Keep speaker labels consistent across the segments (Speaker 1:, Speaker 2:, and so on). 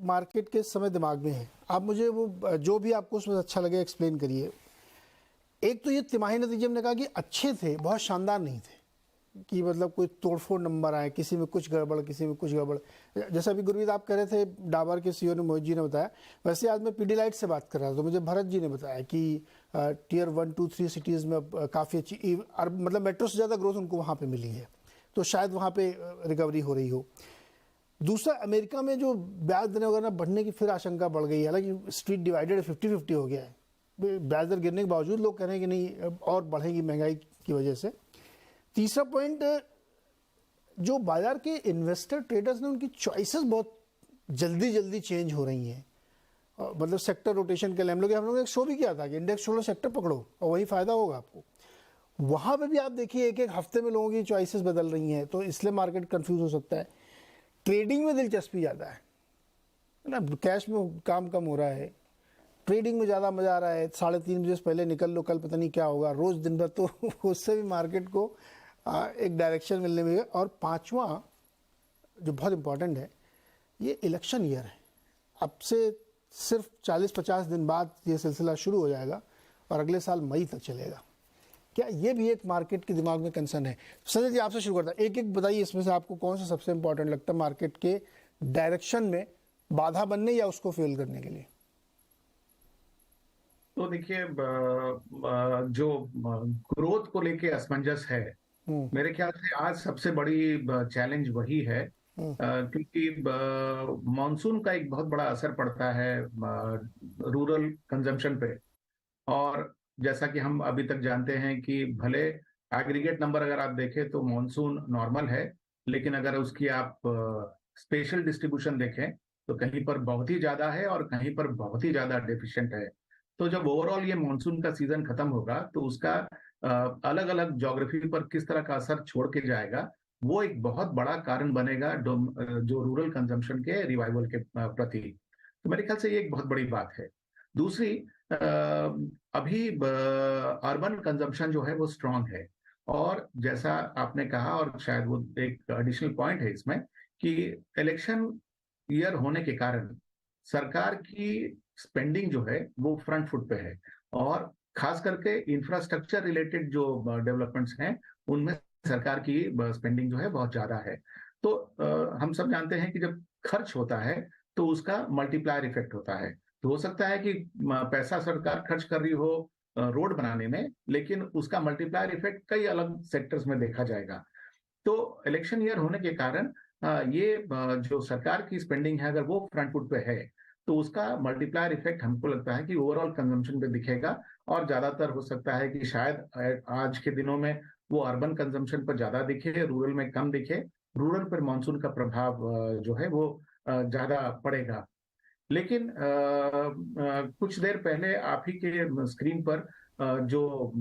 Speaker 1: Market के समय दिमाग में है, आप मुझे वो जो भी आपको उसमें अच्छा लगे एक्सप्लेन करिए। एक तो ये तिमाही नतीजे हमने कहा कि अच्छे थे, बहुत शानदार नहीं थे कि मतलब कोई तोड़फोड़ नंबर आए, किसी में कुछ गड़बड़ किसी में कुछ गड़बड़। जैसा अभी गुरमीत आप कह रहे थे, डाबर के सीईओ ने, मोहित जी ने बताया, वैसे आज मैं पीडीलाइट से बात कर रहा था तो मुझे भरत जी ने बताया कि टियर 1, 2, 3 सिटीज़ में काफ़ी अच्छी, मतलब मेट्रो से ज़्यादा ग्रोथ उनको वहाँ पे मिली है, तो शायद वहाँ पे रिकवरी हो रही हो। दूसरा, अमेरिका में जो ब्याज दरें वगैरह बढ़ने की फिर आशंका बढ़ गई है, हालांकि स्ट्रीट डिवाइडेड 50-50 हो गया है, ब्याज दर गिरने के बावजूद लोग कह रहे हैं कि नहीं और बढ़ेगी महंगाई की वजह से। तीसरा पॉइंट, जो बाजार के इन्वेस्टर ट्रेडर्स ने उनकी चॉइसेस बहुत जल्दी जल्दी चेंज हो रही हैं, मतलब सेक्टर रोटेशन के लिए हम लोग एक शो भी किया था कि इंडेक्स छोड़ो सेक्टर पकड़ो और वही फायदा होगा आपको। वहाँ पे भी आप देखिए एक एक हफ्ते में लोगों की चॉइसेस बदल रही हैं, तो इसलिए मार्केट कंफ्यूज हो सकता है। ट्रेडिंग में दिलचस्पी ज़्यादा है ना, कैश में काम कम हो रहा है, ट्रेडिंग में ज़्यादा मज़ा आ रहा है। 3:30 बजे से पहले निकल लो, कल पता नहीं क्या होगा, रोज़ दिन भर, तो उससे भी मार्केट को एक डायरेक्शन मिलने में। और पांचवा जो बहुत इम्पॉर्टेंट है, ये इलेक्शन ईयर है, अब से सिर्फ 40-50 दिन बाद ये सिलसिला शुरू हो जाएगा और अगले साल मई तक चलेगा। क्या ये भी एक मार्केट के दिमाग में कंसर्न है? संजय जी आपसे शुरू करता है, एक एक बताइए इसमें से आपको कौन सा सबसे इम्पोर्टेंट लगता है मार्केट के डायरेक्शन में बाधा बनने या उसको फेल करने के लिए?
Speaker 2: तो देखिए, जो ग्रोथ को लेके असमंजस है, मेरे ख्याल से आज सबसे बड़ी चैलेंज वही है, क्योंकि मॉनसून का एक बहुत बड़ा असर पड़ता है रूरल कंजम्पशन पे। और जैसा कि हम अभी तक जानते हैं कि भले एग्रीगेट नंबर अगर आप देखें तो मॉनसून नॉर्मल है, लेकिन अगर उसकी आप स्पेशल डिस्ट्रीब्यूशन देखें तो कहीं पर बहुत ही ज्यादा है और कहीं पर बहुत ही ज्यादा डेफिशिएंट है। तो जब ओवरऑल ये मॉनसून का सीजन खत्म होगा तो उसका अलग अलग ज्योग्राफी पर किस तरह का असर छोड़ के जाएगा, वो एक बहुत बड़ा कारण बनेगा जो रूरल कंजम्पशन के रिवाइवल के प्रति। तो मेरे ख्याल से ये एक बहुत बड़ी बात है। दूसरी, अभी अर्बन कंजम्पशन जो है वो स्ट्रांग है, और जैसा आपने कहा, और शायद वो एक एडिशनल पॉइंट है इसमें, कि इलेक्शन ईयर होने के कारण सरकार की स्पेंडिंग जो है वो फ्रंट फुट पे है, और खास करके इंफ्रास्ट्रक्चर रिलेटेड जो डेवलपमेंट्स हैं उनमें सरकार की स्पेंडिंग जो है बहुत ज्यादा है। तो हम सब जानते हैं कि जब खर्च होता है तो उसका मल्टीप्लायर इफेक्ट होता है। तो हो सकता है कि पैसा सरकार खर्च कर रही हो रोड बनाने में, लेकिन उसका मल्टीप्लायर इफेक्ट कई अलग सेक्टर्स में देखा जाएगा। तो इलेक्शन ईयर होने के कारण ये जो सरकार की स्पेंडिंग है अगर वो फ्रंट फुट पे है तो उसका मल्टीप्लायर इफेक्ट हमको लगता है कि ओवरऑल कंजम्पशन पे दिखेगा, और ज्यादातर हो सकता है कि शायद आज के दिनों में वो अर्बन कंजम्पशन पर ज्यादा दिखे, रूरल में कम दिखे। रूरल पर मानसून का प्रभाव जो है वो ज्यादा पड़ेगा। लेकिन कुछ देर पहले आप ही के स्क्रीन पर जो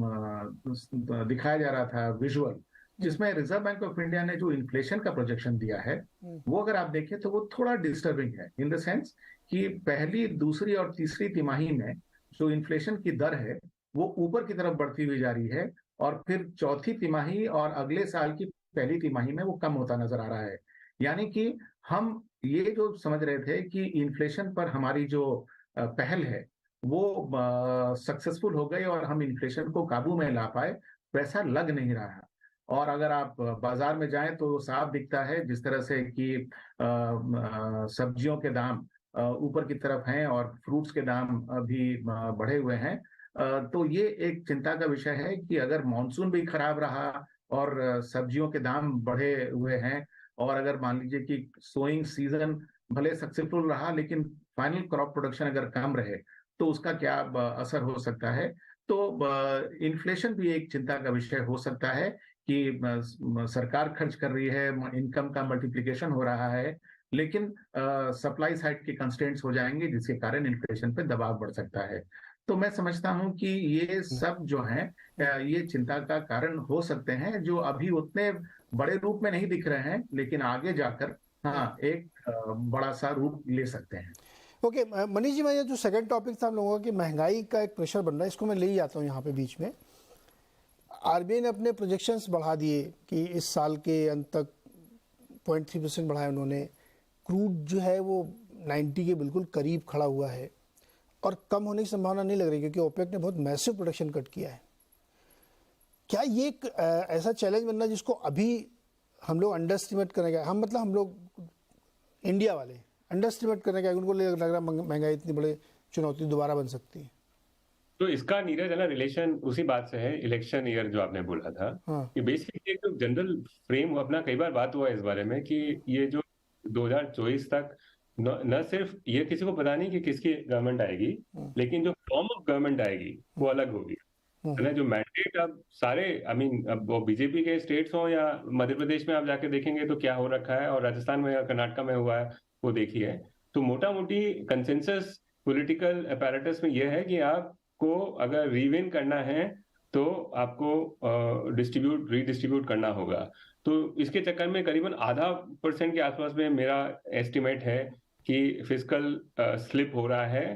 Speaker 2: दिखाया जा रहा था विजुअल, जिसमें रिजर्व बैंक ऑफ इंडिया ने जो इन्फ्लेशन का प्रोजेक्शन दिया है, वो अगर आप देखें तो वो थोड़ा डिस्टर्बिंग है, इन द सेंस कि पहली, दूसरी और तीसरी तिमाही में जो इन्फ्लेशन की दर है वो ऊपर की तरफ बढ़ती हुई जा रही है, और फिर चौथी तिमाही और अगले साल की पहली तिमाही में वो कम होता नजर आ रहा है। यानी कि हम ये जो समझ रहे थे कि इन्फ्लेशन पर हमारी जो पहल है वो सक्सेसफुल हो गई और हम इन्फ्लेशन को काबू में ला पाए, वैसा लग नहीं रहा। और अगर आप बाजार में जाएं तो साफ दिखता है जिस तरह से कि सब्जियों के दाम ऊपर की तरफ हैं और फ्रूट्स के दाम भी बढ़े हुए हैं। तो ये एक चिंता का विषय है कि अगर मॉनसून भी खराब रहा और सब्जियों के दाम बढ़े हुए हैं, और अगर मान लीजिए कि सोइंग सीजन भले सक्सेसफुल रहा लेकिन फाइनल क्रॉप प्रोडक्शन अगर कम रहे तो उसका क्या असर हो सकता है। तो इन्फ्लेशन भी एक चिंता का विषय हो सकता है कि सरकार खर्च कर रही है, इनकम का मल्टीप्लिकेशन हो रहा है, लेकिन सप्लाई साइड के कंस्ट्रेंट्स हो जाएंगे जिसके कारण इन्फ्लेशन पे दबाव बढ़ सकता है। तो मैं समझता हूं कि ये सब जो है ये चिंता का कारण हो सकते हैं, जो अभी उतने बड़े रूप में नहीं दिख रहे हैं, लेकिन आगे जाकर हाँ एक बड़ा सा रूप ले सकते हैं।
Speaker 1: ओके मनीष जी, मैं ये जो सेकंड टॉपिक था हम लोगों का कि महंगाई का एक प्रेशर बन रहा है, इसको मैं ले ही आता हूँ यहाँ पे बीच में। आरबीआई ने अपने प्रोजेक्शंस बढ़ा दिए कि इस साल के अंत तक 0.3% बढ़ाए उन्होंने। क्रूड जो है वो 90 के बिल्कुल करीब खड़ा हुआ है और कम होने की संभावना नहीं लग रही, क्योंकि ओपेक ने बहुत मैसिव प्रोडक्शन कट किया है। क्या ये एक ऐसा चैलेंज बनना जिसको अभी हम लोग अंडर एस्टिमेट करेंगे, हम लोग इंडिया वाले अंडर एस्टिमेट करने का, उनको लग रहा महंगाई इतनी बड़ी चुनौती दोबारा बन सकती है?
Speaker 3: तो इसका नीरज है ना, रिलेशन उसी बात से है, इलेक्शन ईयर जो आपने बोला था।
Speaker 1: हाँ।
Speaker 3: कि बेसिकली एक जो जनरल फ्रेम अपना, कई बार बात हुआ इस बारे में कि ये जो 2024 तक न सिर्फ ये किसी को पता नहीं कि किसकी गवर्नमेंट आएगी, लेकिन जो फॉर्म ऑफ गवर्नमेंट आएगी वो अलग होगी। है ना, जो मैंडेट अब सारे अब वो बीजेपी के स्टेट्स हो या मध्य प्रदेश में आप जाके देखेंगे तो क्या हो रखा है, और राजस्थान में या कर्नाटक में हुआ है वो देखिए। तो मोटा मोटी कंसेंसस पॉलिटिकल अपैरेटस में यह है कि आपको अगर रीविन करना है तो आपको रीडिस्ट्रीब्यूट करना होगा। तो इसके चक्कर में करीबन 0.5% के आसपास में मेरा एस्टिमेट है कि फिस्कल स्लिप हो रहा है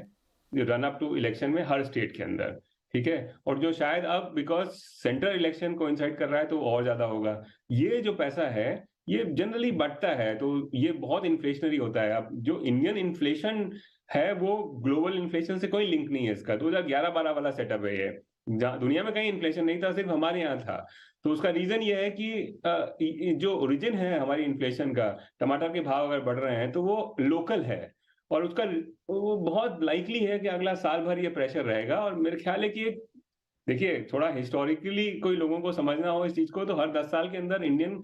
Speaker 3: रन अप टू इलेक्शन में हर स्टेट के अंदर। ठीक है, और जो शायद अब बिकॉज सेंट्रल इलेक्शन कोइंसाइड कर रहा है तो और ज्यादा होगा। ये जो पैसा है ये जनरली बढ़ता है, तो ये बहुत इन्फ्लेशनरी होता है। अब जो इंडियन इन्फ्लेशन है वो ग्लोबल इन्फ्लेशन से कोई लिंक नहीं है इसका। 2011-12 वाला सेटअप है ये, दुनिया में कहीं इन्फ्लेशन नहीं था, सिर्फ हमारे यहाँ था। तो उसका रीजन ये है कि जो ओरिजिन है हमारी इन्फ्लेशन का, टमाटर के भाव अगर बढ़ रहे हैं तो वो लोकल है, और उसका वो बहुत लाइकली है कि अगला साल भर ये प्रेशर रहेगा। और मेरे ख्याल है कि देखिए, थोड़ा हिस्टोरिकली कोई लोगों को समझना हो इस चीज को, तो हर 10 साल के अंदर इंडियन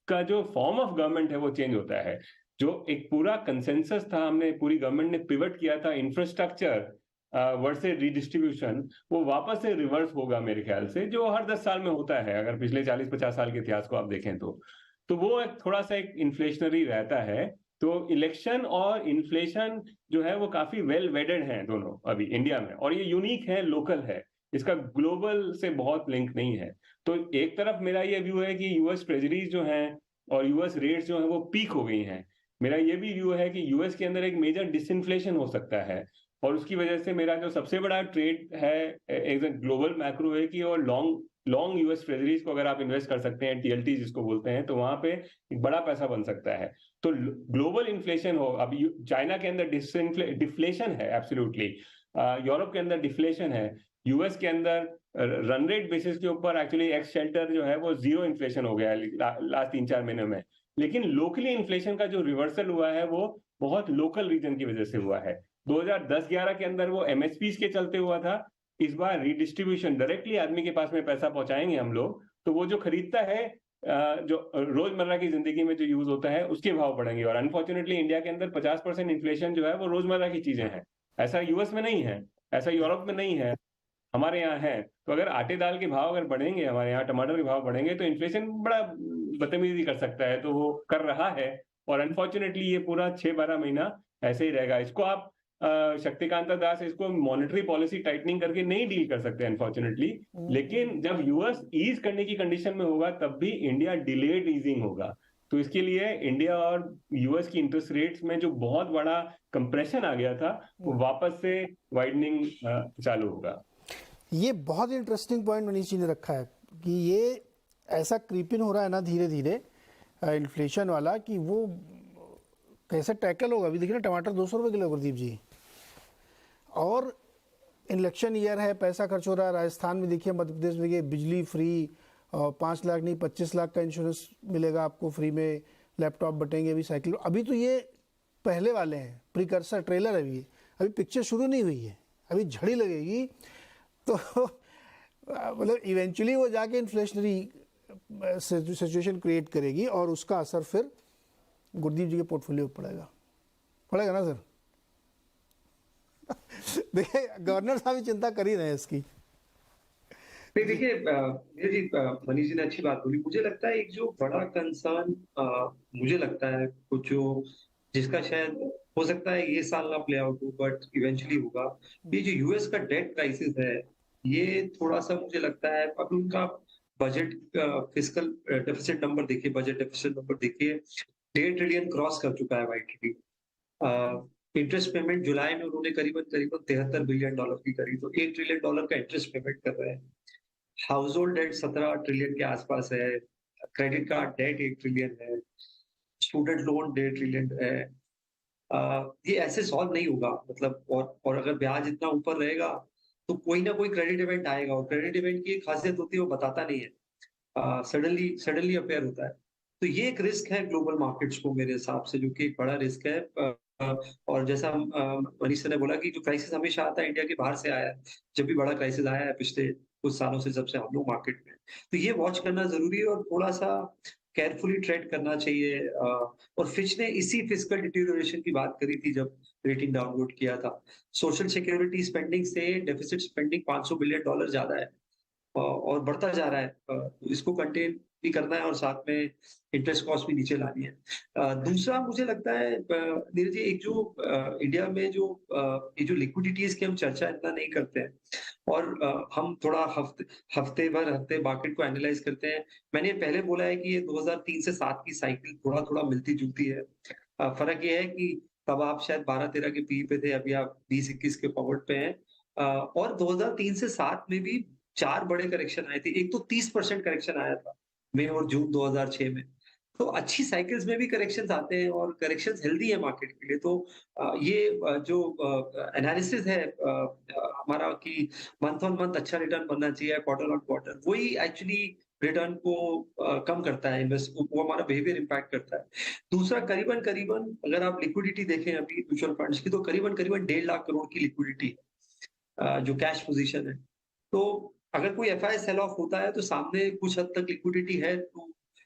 Speaker 3: का जो फॉर्म ऑफ गवर्नमेंट है वो चेंज होता है। जो एक पूरा कंसेंसस था, हमने पूरी गवर्नमेंट ने पिवट किया था इंफ्रास्ट्रक्चर वर्सेस रीडिस्ट्रीब्यूशन, वो वापस से रिवर्स होगा मेरे ख्याल से, जो हर 10 साल में होता है अगर पिछले 40-50 साल के इतिहास को आप देखें तो वो एक थोड़ा सा एक इन्फ्लेशनरी रहता है। तो इलेक्शन और इन्फ्लेशन जो है वो काफी वेल वेडेड हैं दोनों अभी इंडिया में, और ये यूनिक है, लोकल है, इसका ग्लोबल से बहुत लिंक नहीं है। तो एक तरफ मेरा ये व्यू है कि यूएस ट्रेजरीज जो हैं और यूएस रेट्स जो हैं वो पीक हो गई हैं। मेरा ये भी व्यू है कि यूएस के अंदर एक मेजर डिसइन्फ्लेशन हो सकता है, और उसकी वजह से मेरा जो सबसे बड़ा ट्रेड है एक ग्लोबल मैक्रो है कि, और लॉन्ग यूएस ट्रेजरीज को अगर आप इन्वेस्ट कर सकते हैं, टीएलटी जिसको बोलते हैं, तो वहां पे एक बड़ा पैसा बन सकता है। तो ग्लोबल इन्फ्लेशन हो, अभी चाइना के अंदर डिफ्लेशन है एब्सोल्युटली, यूरोप के अंदर डिफ्लेशन है, यूएस के अंदर रन रेट बेसिस के ऊपर एक्चुअली एक्स शेल्टर जो है वो 0 इन्फ्लेशन हो गया है लास्ट 3-4 महीने में। लेकिन लोकली इन्फ्लेशन का जो रिवर्सल हुआ है वो बहुत लोकल रीजन की वजह से हुआ है। 2010-11 के अंदर वो एमएसपी के चलते हुआ था। इस बार रीडिस्ट्रीब्यूशन, डायरेक्टली आदमी के पास में पैसा पहुंचाएंगे हम लोग, तो वो जो खरीदता है जो रोजमर्रा की जिंदगी में जो यूज होता है उसके भाव बढ़ेंगे। और अनफॉर्चुनेटली इंडिया के अंदर 50% इन्फ्लेशन जो है वो रोजमर्रा की चीजें हैं। ऐसा यूएस में नहीं है, ऐसा यूरोप में नहीं है, हमारे यहाँ है। तो अगर आटे दाल के भाव अगर बढ़ेंगे, हमारे यहाँ टमाटर के भाव बढ़ेंगे, तो इन्फ्लेशन बड़ा बदतमीजी कर सकता है। तो वो कर रहा है, और अनफॉर्चुनेटली ये पूरा 6-12 महीना ऐसे ही रहेगा। इसको आप शक्तिकांता दास इसको मॉनेटरी पॉलिसी टाइटनिंग करके नहीं डील कर सकते अनफॉर्चुनेटली। लेकिन जब यूएस ईज करने की कंडीशन में होगा तब भी इंडिया डिलेड ईजिंग होगा। तो इसके लिए इंडिया और यूएस की इंटरेस्ट रेट्स में जो बहुत बड़ा कंप्रेशन आ गया था वो वापस से वाइडनिंग चालू होगा।
Speaker 1: ये बहुत इंटरेस्टिंग पॉइंट मनीष जी ने रखा है कि ये ऐसा क्रीपिन हो रहा है ना धीरे धीरे इन्फ्लेशन वाला, कि वो कैसे टैकल होगा। अभी देखिए ना, टमाटर 200 रुपये किलो गुरदीप जी, और इलेक्शन ईयर है, पैसा खर्च हो रहा है। राजस्थान में देखिए, मध्य प्रदेश में देखिए, बिजली फ्री, 5 लाख नहीं 25 लाख का इंश्योरेंस मिलेगा आपको फ्री में, लैपटॉप बटेंगे, अभी साइकिल। अभी तो ये पहले वाले हैं, प्रिकर्सर ट्रेलर है, अभी पिक्चर शुरू नहीं हुई है, अभी झड़ी लगेगी। तो मतलब इवेंचुअली वो जाके इन्फ्लेशनरी सिचुएशन क्रिएट करेगी, और उसका असर फिर गुरदीप जी के पोर्टफोलियो पर पड़ेगा ना सर। देखिए, गवर्नर साहब भी चिंता कर ही रहे हैं इसकी।
Speaker 4: नहीं, देखिए जी, मनीष जी ने अच्छी बात बोली। मुझे लगता है एक जो बड़ा कंसर्न मुझे लगता है कुछ जो जिसका शायद हो सकता है ये साल ना प्ले आउट हो, बट इवेंचुअली होगा, ये जो यूएस का डेट क्राइसिस है, ये थोड़ा सा मुझे लगता है, अब उनका बजट फिस्कल डेफिसिट नंबर देखिए, बजट डेफिसिट नंबर देखिए, 1.5 ट्रिलियन क्रॉस कर चुका है YTD। इंटरेस्ट पेमेंट जुलाई में उन्होंने करीबन $73 बिलियन की करी, तो $1 ट्रिलियन का इंटरेस्ट पेमेंट कर रहे हैं। हाउस होल्ड डेट 17 ट्रिलियन के आसपास है, क्रेडिट कार्ड डेट 1 ट्रिलियन है, स्टूडेंट लोन 1.5 ट्रिलियन है, ये ऐसे सॉल्व नहीं होगा, मतलब और अगर ब्याज इतना ऊपर रहेगा तो कोई ना कोई क्रेडिट इवेंट आएगा, और क्रेडिट इवेंट की एक खासियत होती है वो बताता नहीं है, सडनली सडनली अपेयर होता है। तो ये एक रिस्क है ग्लोबल मार्केट्स को मेरे हिसाब से, जो कि एक बड़ा रिस्क है। और जैसा मनीष सर ने बोला कि जो क्राइसिस हमेशा आता है इंडिया के बाहर से आया है, जब भी बड़ा क्राइसिस आया है पिछले कुछ सालों से, जब से हम लोग मार्केट में, तो ये वॉच करना जरूरी है और थोड़ा सा केयरफुली ट्रेड करना चाहिए। और फिच ने इसी फिस्कल डिटेरियोरेशन की बात करी थी जब रेटिंग डाउनवर्ड किया था। सोशल सिक्योरिटी स्पेंडिंग से डेफिसिट स्पेंडिंग $500 बिलियन ज्यादा है, और बढ़ता जा रहा है। तो इसको कंटेन भी करना है और साथ में इंटरेस्ट कॉस्ट भी नीचे लानी है। दूसरा मुझे लगता है नीरज जी, एक जो इंडिया में जो ये जो लिक्विडिटीज की हम चर्चा इतना नहीं करते हैं, और हम थोड़ा हफ्ते मार्केट को एनालाइज करते हैं। मैंने पहले बोला है कि ये 2003 से 7 की साइकिल थोड़ा थोड़ा मिलती जुलती है। फर्क ये है कि तब आप शायद 12-13 के पी पे थे, अभी आप 20-21 के फॉरवर्ड पे हैं। और 2003 से 7 में भी 4 बड़े करेक्शन आए थे। एक तो 30% करेक्शन आया था मई और जून 2006 में। तो अच्छी साइकिल्स में भी करेक्शंस आते हैं और करेक्शंस हेल्दी है मार्केट के लिए। तो ये जो एनालिसिस है हमारा कि मंथ ऑन मंथ अच्छा रिटर्न बनना चाहिए, क्वार्टर ऑन क्वार्टर, वही एक्चुअली रिटर्न को कम करता है, इन्वेस्ट वो हमारा बिहेवियर इम्पैक्ट करता है। दूसरा, करीबन अगर आप लिक्विडिटी देखें अभी म्यूचुअल फंड्स की, तो करीबन 1.5 लाख करोड़ की लिक्विडिटी जो कैश पोजीशन है। तो अगर कोई एफआई सेल ऑफ होता है तो सामने कुछ हद तक लिक्विडिटी है,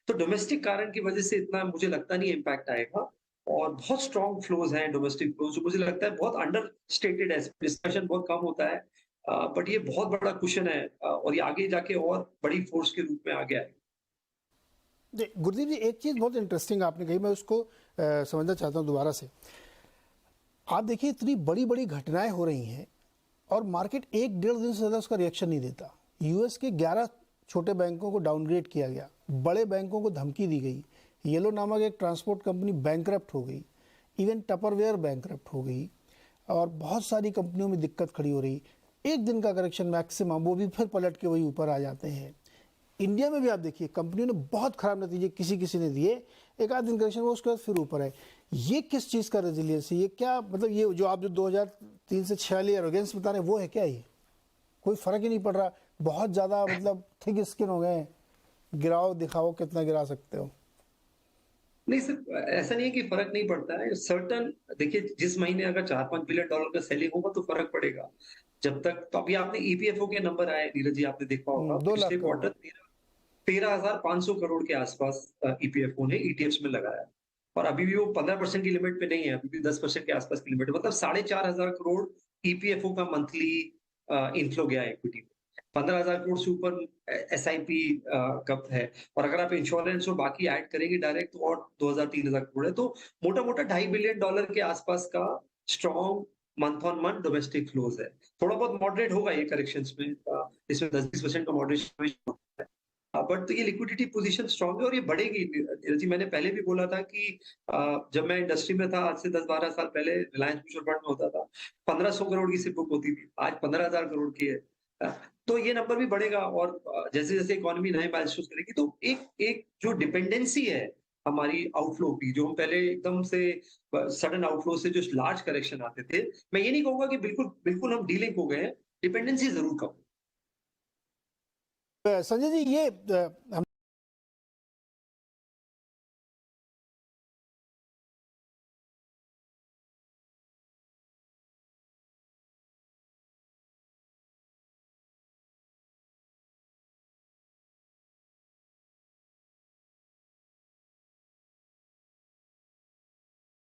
Speaker 4: तो डोमेस्टिक कारण की वजह से इतना मुझे लगता नहीं इम्पैक्ट आएगा। और बहुत स्ट्रॉन्ग फ्लोज हैं, डोमेस्टिक फ्लोज, जो मुझे लगता है बहुत अंडर स्टेटेड है, डिस्कशन बहुत कम होता है, बट ये बहुत बड़ा क्वेश्चन है, और ये आगे जाके और बड़ी फोर्स के रूप में आ गया है।
Speaker 1: गुरदीप जी, एक चीज़ बहुत इंटरेस्टिंग आपने कही, मैं उसको समझना चाहता हूँ दोबारा से। आप देखिए, इतनी बड़ी बड़ी घटनाएं हो रही हैं और मार्केट 1-1.5 दिन से ज़्यादा उसका रिएक्शन नहीं देता। यूएस के 11 छोटे बैंकों को डाउनग्रेड किया गया, बड़े बैंकों को धमकी दी गई, येलो नामक एक ट्रांसपोर्ट कंपनी बैंकरप्ट हो गई, इवन टपरवेयर बैंकरप्ट हो गई, और बहुत सारी कंपनियों में दिक्कत खड़ी हो रही। एक दिन का करेक्शन मैक्सिमम, वो भी फिर पलट के वही ऊपर आ जाते हैं। इंडिया में भी आप देखिए, कंपनियों ने बहुत खराब नतीजे किसी ने दिए, एक आध दिन करेक्शन, वो उसके बाद फिर ऊपर है। ये किस चीज़ का रेजिलियंस है? ये क्या मतलब, ये जो आप जो 2003 से 6 वाली एरोगेंस बता रहे हैं, वो है क्या? ये कोई फर्क ही नहीं पड़ रहा, बहुत ज़्यादा मतलब थिक स्किन हो गए, गिराओ दिखाओ कितना गिरा सकते हो।
Speaker 4: नहीं सर, ऐसा नहीं है कि फर्क नहीं पड़ता है। सर्टन, देखिए जिस महीने अगर $4-5 बिलियन का सेलिंग होगा तो फर्क पड़ेगा। जब तक, तो अभी आपने ईपीएफओ के नंबर आए नीरज जी, आपने देखा होगा
Speaker 1: 2 लाख
Speaker 4: पिछले
Speaker 1: करोड़।
Speaker 4: क्वार्टर 13,500 करोड़ के आसपास ईपीएफओ ने ईटीएफ्स में लगाया, और अभी भी वो 15% की लिमिट पे नहीं है, अभी भी 10% के आसपास की लिमिट है। मतलब 4,500 करोड़ ईपीएफओ का मंथली इनफ्लो गया इक्विटी में। 15,000 करोड़ से ऊपर एसआईपी कब है, और अगर आप इंश्योरेंस और बाकी ऐड करेंगे डायरेक्ट तो और 2,000-3,000 करोड़ है। तो मोटा मोटा $2.5 बिलियन के आसपास का strong month on month domestic flows है। थोड़ा बहुत मॉडरेट होगा ये करेक्शंस में, इसमें 10-20% का मॉडरेशन है, बट तो ये लिक्विडिटी पोजीशन स्ट्रॉन्ग है और ये बढ़ेगी। जी, मैंने पहले भी बोला था कि जब मैं इंडस्ट्री में था आज से 10-12 साल पहले, रिलायंस म्यूचुअल फंड में होता था, 1,500 करोड़ की सिर्फ बुक होती थी, आज 15,000 करोड़ की है। तो ये नंबर भी बढ़ेगा, और जैसे जैसे इकोनॉमी नए माइलस्टोन्स करेगी, तो एक जो डिपेंडेंसी है हमारी आउटफ्लो की, जो हम पहले एकदम से सडन आउटफ्लो से जो लार्ज करेक्शन आते थे, मैं ये नहीं कहूंगा कि बिल्कुल हम डीलिंक हो गए हैं, डिपेंडेंसी जरूर कम।
Speaker 1: संजय जी, ये हम